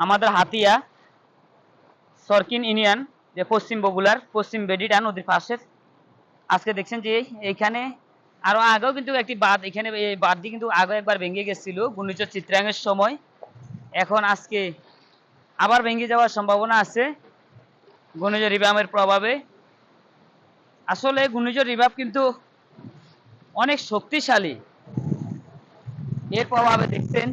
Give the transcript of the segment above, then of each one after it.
আমাদের হাতিয়া সরকিন ইউনিয়ন, যে পশ্চিম বগুড়ার পশ্চিম বেডিটা নদীর পাশে। আজকে দেখছেন যে এইখানে আরো আগেও কিন্তু একটি বাঁধ, এখানে এই বাঁধটি কিন্তু আগে একবার ভেঙে গেছিল ঘূর্ণিঝড় চিত্রাঙ্গের সময়। এখন আজকে আবার ভেঙে যাওয়ার সম্ভাবনা আছে ঘূর্ণিঝড় রিবামের প্রভাবে। আসলে ঘূর্ণিঝড় রিবাব কিন্তু অনেক শক্তিশালী, এর প্রভাবে দেখছেন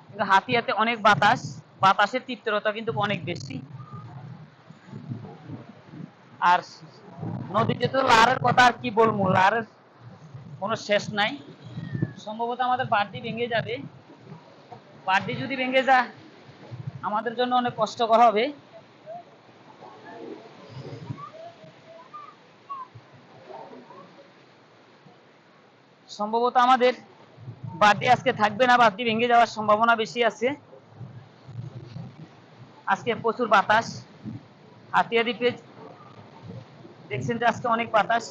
কিন্তু হাতিয়াতে অনেক বাতাস, বাতাসের তীব্রতা কিন্তু অনেক বেশি। আর নদীতে তো লারের কথা আর কি বলবো, লারের কোনো শেষ নাই। সম্ভবত আমাদের বাঁধটি ভেঙে যাবে। বাঁধটি যদি ভেঙে যায় আমাদের জন্য অনেক কষ্টকর হবে। সম্ভবত আমাদের বাঁধটি আজকে থাকবে না, বাঁধটি ভেঙে যাওয়ার সম্ভাবনা বেশি আছে। আজকে প্রচুর বাতাস, হাতিয়া দ্বীপে দেখছেন যে আজকে অনেক বাতাস।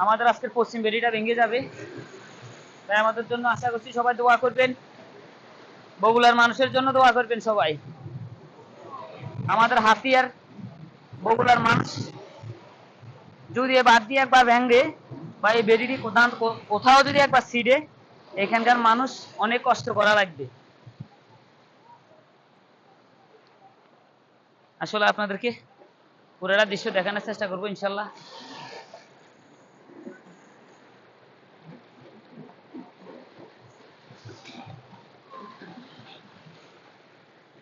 আমাদের আজকের পশ্চিম বেড়িটা ভেঙে যাবে, তাই আমাদের জন্য আশা করছি সবাই দোয়া করবেন, বগুড়ার মানুষের জন্য দোয়া করবেন সবাই। আমাদের হাতিয়ার বগুড়ার মানুষ যদি এ বাদ দিয়ে একবার ভেঙে বা এই বেড়িটি কোথাও যদি একবার ছিঁড়ে, এখানকার মানুষ অনেক কষ্ট করা লাগবে। আসলে আপনাদেরকে পুরোটা দৃশ্য দেখানোর চেষ্টা করবো ইনশাল্লাহ।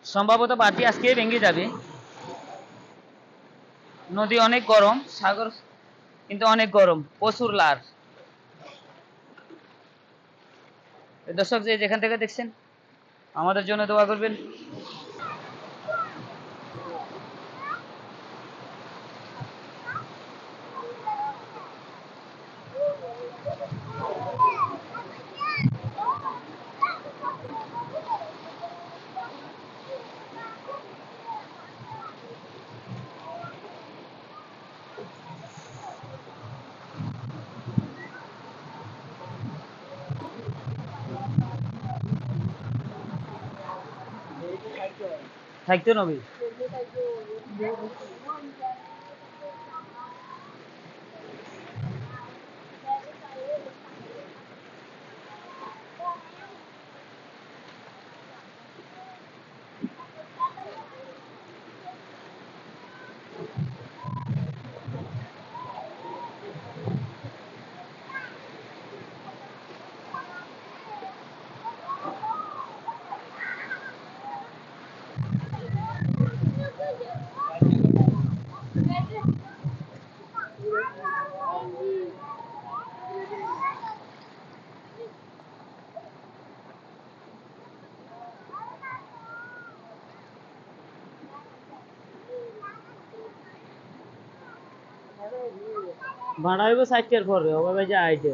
সম্ভবত বাঁধটি আজকে ভেঙে যাবে। নদী অনেক গরম, সাগর কিন্তু অনেক গরম, প্রচুর লার। দর্শক যে যেখান থেকে দেখছেন আমাদের জন্য দোয়া করবেন। থাকতে নবী বাড়াইব 60টার পরে ওভাবে যে আইটে